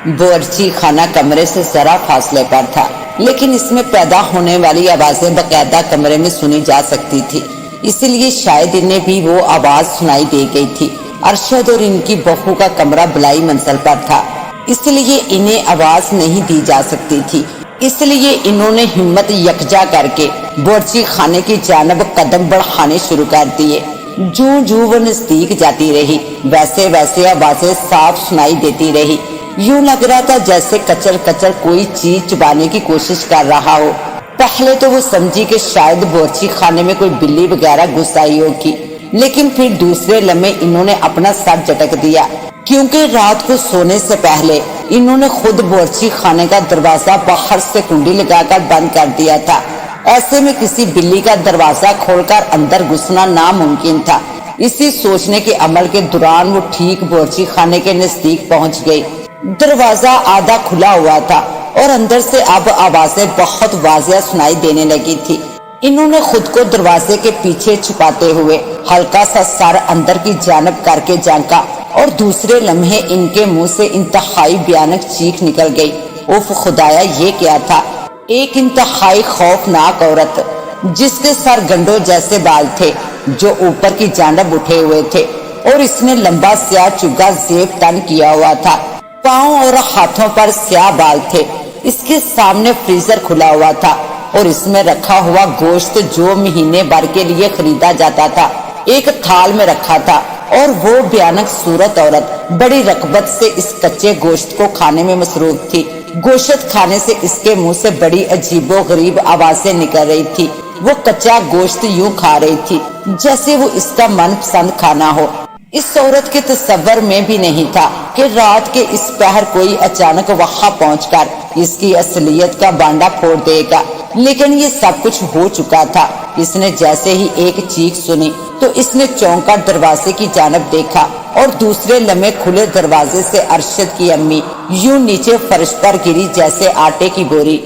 बावर्ची खाना कमरे से जरा फासले पर था, लेकिन इसमें पैदा होने वाली आवाजें बकायदा कमरे में सुनी जा सकती थी, इसलिए शायद इन्हें भी वो आवाज सुनाई दे गई थी। अरशद और इनकी बहू का कमरा बलाई मंजिल पर था, इसलिए इन्हें आवाज नहीं दी जा सकती थी। इसलिए इन्होंने हिम्मत यकजा करके बावर्ची खाने की जानब कदम बढ़ाने शुरू कर दिए। जूं जूं वो नजदीक जाती रही, वैसे वैसे आवाजें साफ सुनाई देती रही। यूं लग रहा था जैसे कचर कचर कोई चीज चबाने की कोशिश कर रहा हो। पहले तो वो समझी कि शायद बावर्ची खाने में कोई बिल्ली वगैरह घुस आई होगी, लेकिन फिर दूसरे लम्हे इन्होंने अपना सर झटक दिया, क्योंकि रात को सोने से पहले इन्होंने खुद बावर्ची खाने का दरवाजा बाहर से कुंडी लगाकर बंद कर दिया था। ऐसे में किसी बिल्ली का दरवाजा खोलकर अंदर घुसना नामुमकिन था। इसी सोचने के अमल के दौरान वो ठीक बावर्ची खाने के नजदीक पहुंच गई। दरवाजा आधा खुला हुआ था और अंदर से अब आवाजें बहुत वाज़िया सुनाई देने लगी थी। इन्होंने खुद को दरवाजे के पीछे छुपाते हुए हल्का सा सर अंदर की जानब करके झांका और दूसरे लम्हे इनके मुंह से इंतहाई भयानक चीख निकल गई। उफ खुदाया, ये क्या था? एक इंतहाई खौफनाक औरत जिसके सर गंडों जैसे बाल थे जो ऊपर की जानब उठे हुए थे और इसने लंबा स्याह चुगा जेब तन किया हुआ था। पाँव और हाथों पर स्याह बाल थे। इसके सामने फ्रीजर खुला हुआ था और इसमें रखा हुआ गोश्त जो महीने भर के लिए खरीदा जाता था एक थाल में रखा था, और वो भयानक सूरत औरत बड़ी रकबत से इस कच्चे गोश्त को खाने में मसरूफ थी। गोश्त खाने से इसके मुंह से बड़ी अजीबो गरीब आवाजें निकल रही थी। वो कच्चा गोश्त यूं खा रही थी जैसे वो इसका मनपसंद खाना हो। इस औरत के तस्वर में भी नहीं था कि रात के इस पहर कोई अचानक वहां पहुंचकर इसकी असलियत का बांडा फोड़ देगा, लेकिन ये सब कुछ हो चुका था। इसने जैसे ही एक चीख सुनी तो इसने चौंक कर दरवाजे की जानब देखा और दूसरे लम्हे खुले दरवाजे से अरशद की अम्मी यूं नीचे फर्श पर गिरी जैसे आटे की बोरी।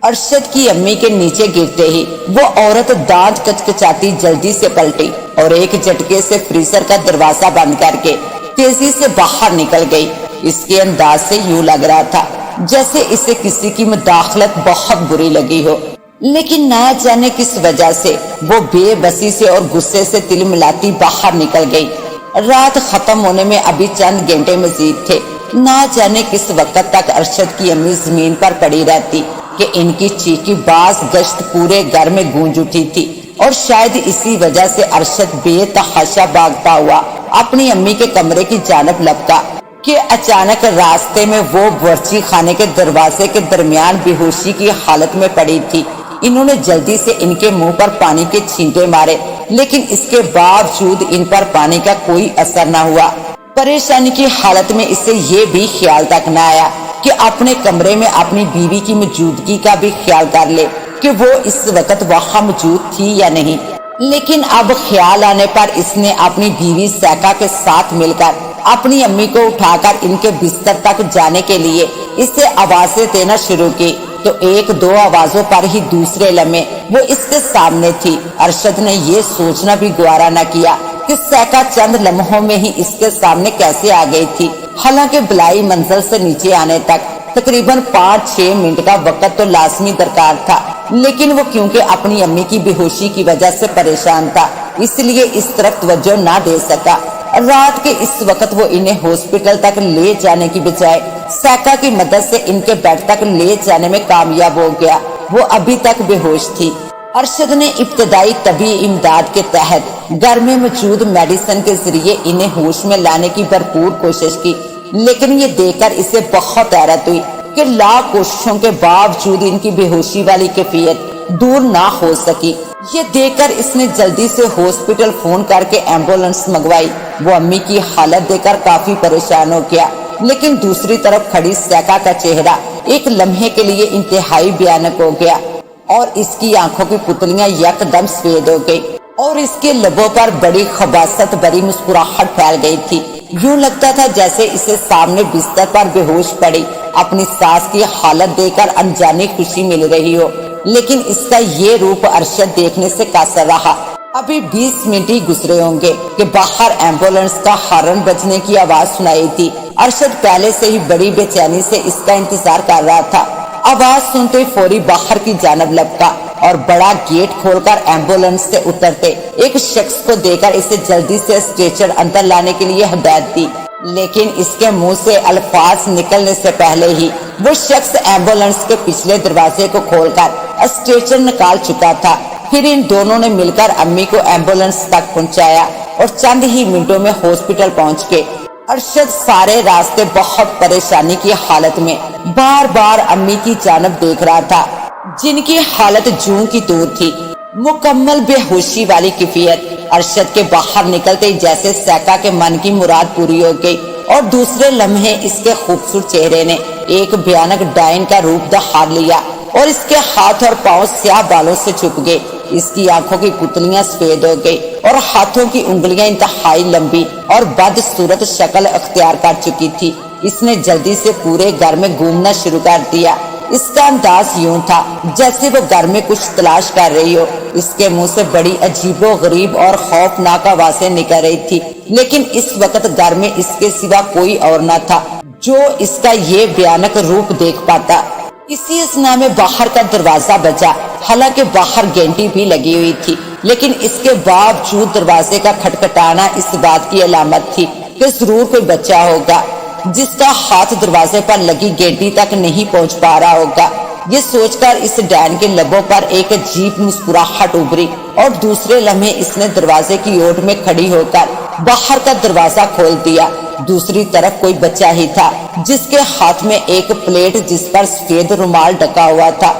अरशद की अम्मी के नीचे गिरते ही वो औरत दांत कचकचाती जल्दी से पलटी और एक झटके से फ्रीजर का दरवाजा बंद करके तेजी से बाहर निकल गई। इसके अंदाज से यूं लग रहा था जैसे इसे किसी की मुदाखलत बहुत बुरी लगी हो, लेकिन ना जाने किस वजह से वो बेबसी से और गुस्से से तिलमिलाती बाहर निकल गई। रात खत्म होने में अभी चंद घंटे मजीद थे। ना जाने किस वक्त तक अरशद की अम्मी जमीन पर पड़ी रहती कि इनकी चीखी बाज गश्त पूरे घर में गूंज उठी थी, और शायद इसी वजह से अरशद बेतहाशा भागता हुआ अपनी अम्मी के कमरे की जानब लपका कि अचानक रास्ते में वो बावर्ची खाने के दरवाजे के दरमियान बेहोशी की हालत में पड़ी थी। इन्होंने जल्दी से इनके मुंह पर पानी के छींटे मारे, लेकिन इसके बावजूद इन पर पानी का कोई असर न हुआ। परेशानी की हालत में इसे ये भी ख्याल तक न आया कि अपने कमरे में अपनी बीवी की मौजूदगी का भी ख्याल कर ले कि वो इस वक्त वहाँ मौजूद थी या नहीं। लेकिन अब ख्याल आने पर इसने अपनी बीवी सैका के साथ मिलकर अपनी अम्मी को उठाकर इनके बिस्तर तक जाने के लिए इसे आवाजें देना शुरू की, तो एक दो आवाजों पर ही दूसरे लम्हे वो इसके सामने थी। अरशद ने ये सोचना भी गवारा न किया कि सैका चंद लम्हों में ही इसके सामने कैसे आ गई थी। हालांकि बलाई मंजिल से नीचे आने तक तकरीबन 5-6 मिनट का वक्त तो लाजमी दरकार था, लेकिन वो क्योंकि अपनी अम्मी की बेहोशी की वजह से परेशान था, इसलिए इस तरफ तवज्जो ना दे सका। रात के इस वक्त वो इन्हें हॉस्पिटल तक ले जाने की बजाय सैका की मदद से इनके बेड तक ले जाने में कामयाब हो गया। वो अभी तक बेहोश थी। अरशद ने इब्तदाई तबी इमदाद के तहत घर में मौजूद मेडिसिन के जरिए इन्हें होश में लाने की भरपूर कोशिश की, लेकिन ये देखकर इसे बहुत हैरत हुई कि लाख कोशिशों के बावजूद इनकी बेहोशी वाली कैफियत दूर ना हो सकी। ये देखकर इसने जल्दी से हॉस्पिटल फोन करके एम्बुलेंस मंगवाई। वो अम्मी की हालत देखकर काफी परेशान हो गया, लेकिन दूसरी तरफ खड़ी सैका का चेहरा एक लम्हे के लिए इंतहाई भयानक हो गया और इसकी आंखों की पुतलियां यकदम सफेद हो गई और इसके लबों पर बड़ी खबासत भरी मुस्कुराहट फैल गई थी। यूं लगता था जैसे इसे सामने बिस्तर पर बेहोश पड़ी अपनी सास की हालत देखकर अनजानी खुशी मिल रही हो, लेकिन इसका ये रूप अरशद देखने से कासर रहा। अभी 20 मिनट ही गुजरे होंगे कि बाहर एम्बुलेंस का हॉर्न बजने की आवाज सुनाई थी। अरशद पहले से ही बड़ी बेचैनी से इसका इंतजार कर रहा था। आवाज सुनते ही फौरी बाहर की जानब लपका और बड़ा गेट खोलकर एम्बुलेंस से उतरते एक शख्स को देखकर इसे जल्दी से स्ट्रेचर अंदर लाने के लिए हिदायत दी, लेकिन इसके मुंह से अल्फाज निकलने से पहले ही वो शख्स एम्बुलेंस के पिछले दरवाजे को खोलकर स्ट्रेचर निकाल चुका था। फिर इन दोनों ने मिलकर अम्मी को एम्बुलेंस तक पहुंचाया और चंद ही मिनटों में हॉस्पिटल पहुंच गए। अरशद सारे रास्ते बहुत परेशानी की हालत में बार बार अम्मी की जानब देख रहा था, जिनकी हालत जूं की दूर थी, मुकम्मल बेहोशी वाली कैफियत। अरशद के बाहर निकलते ही जैसे सैका के मन की मुराद पूरी हो गई और दूसरे लम्हे इसके खूबसूरत चेहरे ने एक भयानक डायन का रूप धार लिया और इसके हाथ और पांव स्याह बालों से छुप गए। इसकी आंखों की पुतलियां सफेद हो गई और हाथों की उंगलियां इंतहाई लंबी और बदसूरत शक्ल अख्तियार कर चुकी थी। इसने जल्दी से पूरे घर में घूमना शुरू कर दिया। इसका अंदाज यूं था जैसे वो घर में कुछ तलाश कर रही हो। इसके मुंह से बड़ी अजीबो गरीब और खौफनाक आवाजें निकल रही थी, लेकिन इस वक्त घर में इसके सिवा कोई और न था जो इसका ये भयानक रूप देख पाता। इसी असना में बाहर का दरवाजा बजा। हालांकि बाहर घंटी भी लगी हुई थी, लेकिन इसके बावजूद दरवाजे का खटखटाना इस बात की अलामत थी कि जरूर कोई बच्चा होगा जिसका हाथ दरवाजे पर लगी घंटी तक नहीं पहुंच पा रहा होगा। ये सोचकर इस डैन के लबों पर एक अजीब मुस्कुराहट उभरी और दूसरे लम्हे इसने दरवाजे की ओर में खड़ी होकर बाहर का दरवाजा खोल दिया। दूसरी तरफ कोई बच्चा ही था जिसके हाथ में एक प्लेट जिस पर सफेद रुमाल ढका हुआ था,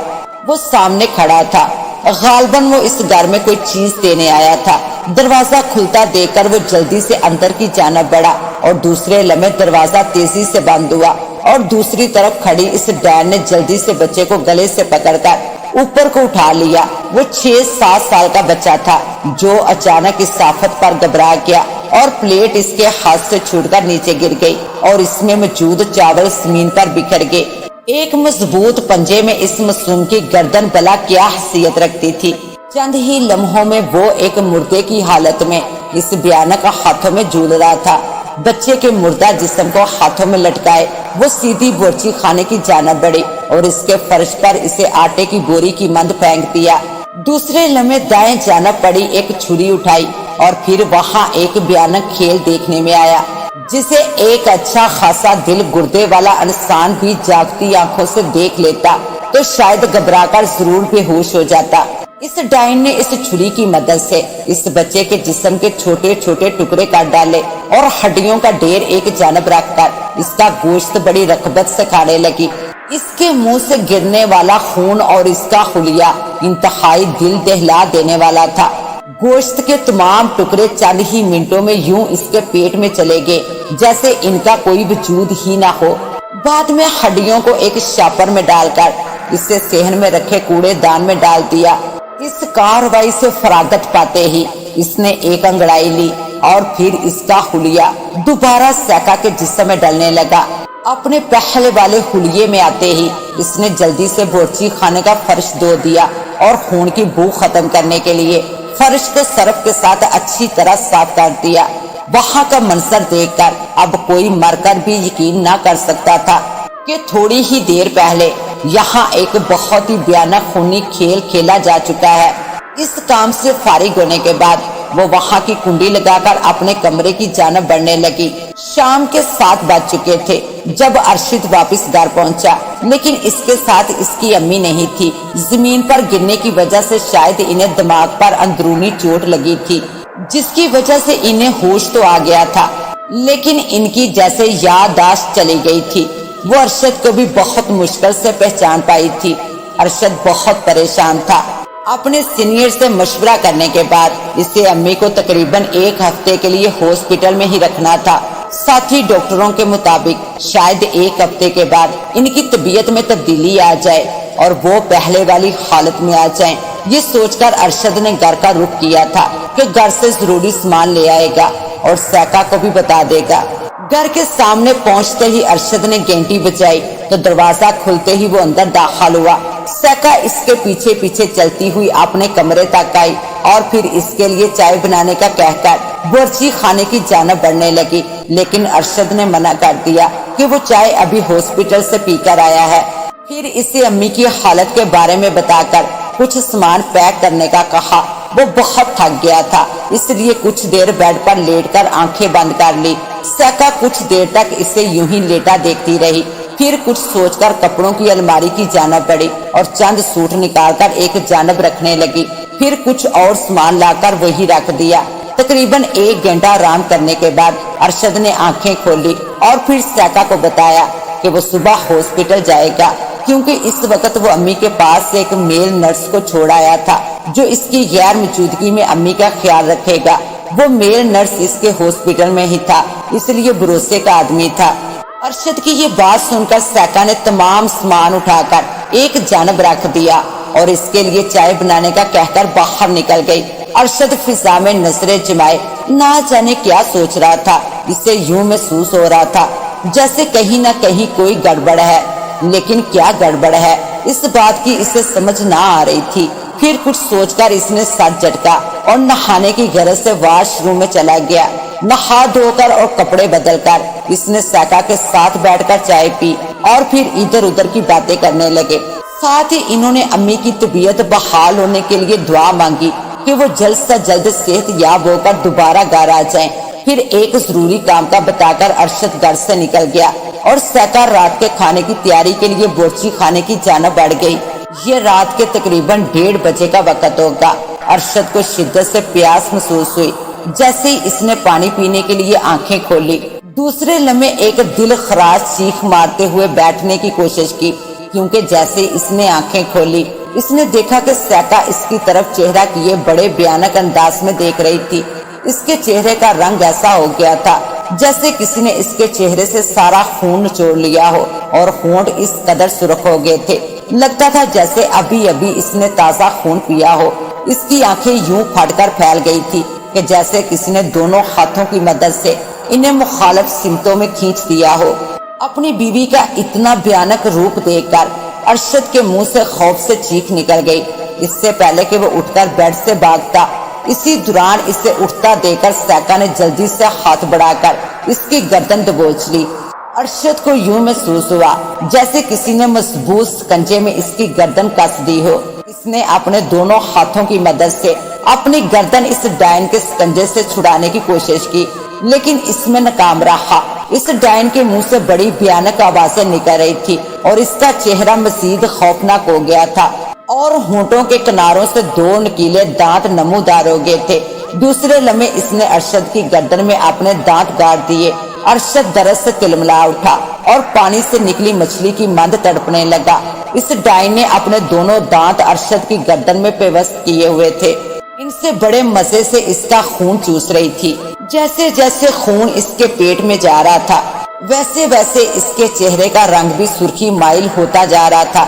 वो सामने खड़ा था। गालबन वो इस घर में कोई चीज देने आया था। दरवाजा खुलता देखकर वो जल्दी से अंदर की जानब बढ़ा और दूसरे लम्हे दरवाजा तेजी से बंद हुआ और दूसरी तरफ खड़ी इस डैन ने जल्दी से बच्चे को गले से पकड़कर ऊपर को उठा लिया। वो 6-7 साल का बच्चा था जो अचानक इस आफत पर घबरा गया और प्लेट इसके हाथ से छूटकर नीचे गिर गई और इसमें मौजूद चावल जमीन पर बिखर गए। एक मजबूत पंजे में इस मासूम की गर्दन भला क्या हैसियत रखती थी। चंद ही लम्हों में वो एक मुर्दे की हालत में इस भयानक हाथों में झूल रहा था। बच्चे के मुर्दा जिस्म को हाथों में लटकाए वो सीधी बोरची खाने की जानब बढ़ी और इसके फर्श पर इसे आटे की बोरी की मंद फेंक दिया। दूसरे लम्हे दाएं जानब पड़ी एक छुरी उठाई और फिर वहाँ एक भयानक खेल देखने में आया जिसे एक अच्छा खासा दिल गुर्दे वाला इंसान भी जागती आंखों से देख लेता तो शायद घबराकर जरूर बेहोश हो जाता। इस डायन ने इस छुरी की मदद से इस बच्चे के जिस्म के छोटे छोटे टुकड़े काट डाले और हड्डियों का ढेर एक जानब रखकर इसका गोश्त बड़ी रकबत से खाने लगी। इसके मुंह से गिरने वाला खून और इसका हुलिया इंतहाई दिल दहला देने वाला था। गोश्त के तमाम टुकड़े चंद ही मिनटों में यूं इसके पेट में चले गए जैसे इनका कोई वजूद ही ना हो। बाद में हड्डियों को एक शापर में डालकर इसे सेहन में रखे कूड़ेदान में डाल दिया। इस कार्रवाई से फरागत पाते ही इसने एक अंगड़ाई ली और फिर इसका हुलिया दोबारा सैका के जिस्म में डलने लगा। अपने पहले वाले हुलिये में आते ही इसने जल्दी से बोरची खाने का फर्श धो दिया और खून की बू खत्म करने के लिए फर्श को सरफ के साथ अच्छी तरह साफ कर दिया। वहाँ का मंजर देखकर अब कोई मरकर भी यकीन न कर सकता था कि थोड़ी ही देर पहले यहाँ एक बहुत ही भयानक खूनी खेल खेला जा चुका है। इस काम से फारिग होने के बाद वो वहाँ की कुंडी लगाकर अपने कमरे की जानब बढ़ने लगी। शाम के 7 बज चुके थे जब अरशद वापस घर पहुँचा, लेकिन इसके साथ इसकी अम्मी नहीं थी। जमीन पर गिरने की वजह से शायद इन्हें दिमाग पर अंदरूनी चोट लगी थी, जिसकी वजह से इन्हें होश तो आ गया था, लेकिन इनकी जैसे याददाश्त चली गई थी। वो अरशद को भी बहुत मुश्किल से पहचान पाई थी। अरशद बहुत परेशान था। अपने सीनियर से मशवरा करने के बाद इसे अम्मी को तकरीबन 1 हफ्ते के लिए हॉस्पिटल में ही रखना था। साथ ही डॉक्टरों के मुताबिक शायद 1 हफ्ते के बाद इनकी तबीयत में तब्दीली आ जाए और वो पहले वाली हालत में आ जाएं। ये सोचकर अरशद ने घर का रुख किया था कि घर से जरूरी सामान ले आएगा और सैका को भी बता देगा। घर के सामने पहुंचते ही अरशद ने घंटी बजाई तो दरवाजा खुलते ही वो अंदर दाखिल हुआ सैका इसके पीछे पीछे चलती हुई अपने कमरे तक आई और फिर इसके लिए चाय बनाने का कहकर बोर्ची खाने की जानब बढ़ने लगी, लेकिन अरशद ने मना कर दिया कि वो चाय अभी हॉस्पिटल से पीकर आया है। फिर इसे अम्मी की हालत के बारे में बताकर कुछ सामान पैक करने का कहा। वो बहुत थक गया था, इसलिए कुछ देर बेड पर लेटकर आंखें बंद कर ली। सैका कुछ देर तक इसे यूं ही लेटा देखती रही, फिर कुछ सोचकर कपड़ों की अलमारी की जानब बढ़ी और चंद सूट निकालकर एक जानब रखने लगी। फिर कुछ और सामान लाकर वही रख दिया। तकरीबन 1 घंटा आराम करने के बाद अरशद ने आंखें खोली और फिर सैका को बताया कि वो सुबह हॉस्पिटल जाएगा, क्योंकि इस वक्त वो अम्मी के पास एक मेल नर्स को छोड़ आया था जो इसकी गैर मौजूदगी में अम्मी का ख्याल रखेगा। वो मेल नर्स इसके हॉस्पिटल में ही था, इसलिए भरोसे का आदमी था। अरशद की ये बात सुनकर सैका ने तमाम सामान उठाकर एक जानब रख दिया और इसके लिए चाय बनाने का कहकर बाहर निकल गई। अरशद फिजा में नजरें जमाए ना जाने क्या सोच रहा था। इसे यूं महसूस हो रहा था जैसे कहीं न कहीं कोई गड़बड़ है, लेकिन क्या गड़बड़ है इस बात की इसे समझ ना आ रही थी। फिर कुछ सोचकर इसने सर झटका और नहाने की गरज से वॉशरूम में चला गया। नहा धोकर और कपड़े बदलकर इसने सैका के साथ बैठकर चाय पी और फिर इधर उधर की बातें करने लगे। साथ ही इन्होंने अम्मी की तबीयत बहाल होने के लिए दुआ मांगी कि वो जल्द से जल्द सेहतयाब होकर दोबारा घर आ जाएं। फिर एक जरूरी काम का बताकर अरशद घर से निकल गया और सैका रात के खाने की तैयारी के लिए बोर्ची खाने की जानब बढ़ गई। ये रात के तकरीबन 1:30 बजे का वक्त होगा। अरशद को शिद्दत से प्यास महसूस हुई। जैसे ही इसने पानी पीने के लिए आंखें खोली, दूसरे लम्हे एक दिल खराश चीख मारते हुए बैठने की कोशिश की, क्योंकि जैसे इसने आंखें खोली इसने देखा कि सैका इसकी तरफ चेहरा किए बड़े भयानक अंदाज में देख रही थी। इसके चेहरे का रंग ऐसा हो गया था जैसे किसी ने इसके चेहरे से सारा खून निचोड़ लिया हो और होंठ इस कदर सुर्ख हो गए थे, लगता था जैसे अभी अभी इसने ताज़ा खून पिया हो। इसकी आंखें यूं फटकर फैल गई थी कि जैसे किसी ने दोनों हाथों की मदद से इन्हें मुखालिफ सिमतों में खींच दिया हो। अपनी बीवी का इतना भयानक रूप देखकर अरशद के मुंह से खौफ से चीख निकल गई। इससे पहले कि वो उठकर बेड से भागता, इसी दौरान इसे उठता देखकर सैका ने जल्दी से हाथ बढ़ाकर इसकी गर्दन दबोच ली। अरशद को यूं महसूस हुआ जैसे किसी ने मजबूत शिकंजे में इसकी गर्दन कस दी हो। इसने अपने दोनों हाथों की मदद से अपनी गर्दन इस डायन के शिकंजे से छुड़ाने की कोशिश की, लेकिन इसमें नाकाम रहा। इस डायन के मुंह से बड़ी भयानक आवाजें निकल रही थी और इसका चेहरा मजीद खौफनाक हो गया था और होंठों के किनारों से 2 नुकीले दांत नमूदार हो गए थे। दूसरे लम्हे इसने अरशद की गर्दन में अपने दांत गाड़ दिए। अरशद दर्द से तिलमिला उठा और पानी से निकली मछली की मांद तड़पने लगा। इस डायन ने अपने दोनों दांत अरशद की गर्दन में पेवस्त किए हुए थे। इनसे बड़े मजे से इसका खून चूस रही थी। जैसे जैसे खून इसके पेट में जा रहा था, वैसे वैसे इसके चेहरे का रंग भी सुर्खी माइल होता जा रहा था।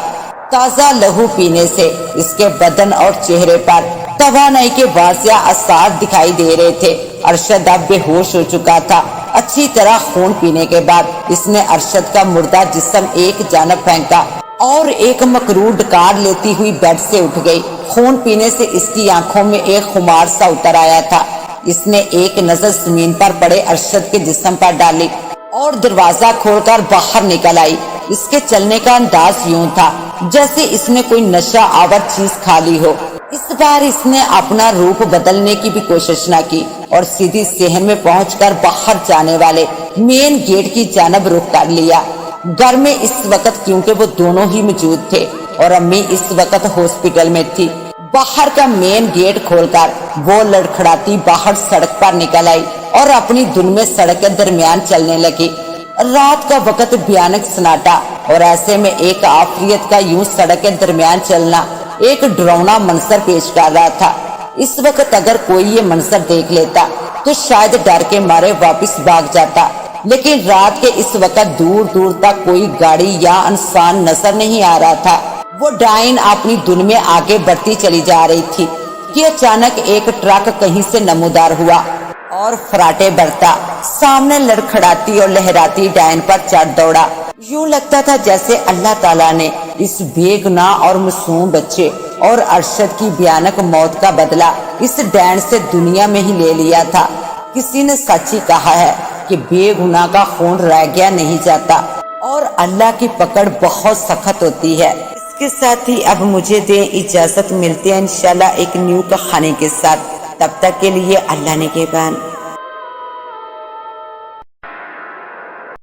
ताज़ा लहू पीने से इसके बदन और चेहरे पर तवानाई के वाज़िया आसार दिखाई दे रहे थे। अरशद अब बेहोश हो चुका था। अच्छी तरह खून पीने के बाद इसने अरशद का मुर्दा जिस्म एक जानब फेंका और एक मकरूर डकार लेती हुई बेड से उठ गई। खून पीने से इसकी आंखों में एक खुमार सा उतर आया था। इसने एक नजर जमीन पर पड़े अरशद के जिस्म पर डाली और दरवाजा खोलकर बाहर निकल आई। इसके चलने का अंदाज यूं था जैसे इसने कोई नशा आवर चीज खा ली हो। इस बार इसने अपना रूप बदलने की भी कोशिश न की और सीधी सहन में पहुंचकर बाहर जाने वाले मेन गेट की जानब रुख कर लिया। घर में इस वक्त क्योंकि वो दोनों ही मौजूद थे और अम्मी इस वक्त हॉस्पिटल में थी। बाहर का मेन गेट खोलकर वो लड़खड़ाती बाहर सड़क पर निकल आई और अपनी धुन में सड़क के दरमियान चलने लगी। रात का वक्त भयानक सन्नाटा और ऐसे में एक आफियत का यूं सड़क के दरमियान चलना एक डरावना मंजर पेश कर रहा था। इस वक्त अगर कोई ये मंजर देख लेता तो शायद डर के मारे वापस भाग जाता, लेकिन रात के इस वक्त दूर दूर तक कोई गाड़ी या इंसान नजर नहीं आ रहा था। वो डायन अपनी धुन में आगे बढ़ती चली जा रही थी कि अचानक एक ट्रक कहीं से नमूदार हुआ और फराटे बढ़ता सामने लड़खड़ाती और लहराती डायन पर चढ़ दौड़ा। यूं लगता था जैसे अल्लाह ताला ने اس بے گناہ اور معصوم بچے اور ارشد کی بھیانک موت کا بدلہ اس ڈین سے دنیا میں ہی لے لیا تھا۔ کسی نے سچ ہی کہا ہے کہ بے گناہ کا خون رہ گیا نہیں جاتا اور اللہ کی پکڑ بہت سخت ہوتی ہے۔ اس کے ساتھ ہی اب مجھے دیں اجازت، ملتے ہیں انشاءاللہ ایک نیو کہانی کے ساتھ، تب تک کے لیے اللہ نگہبان۔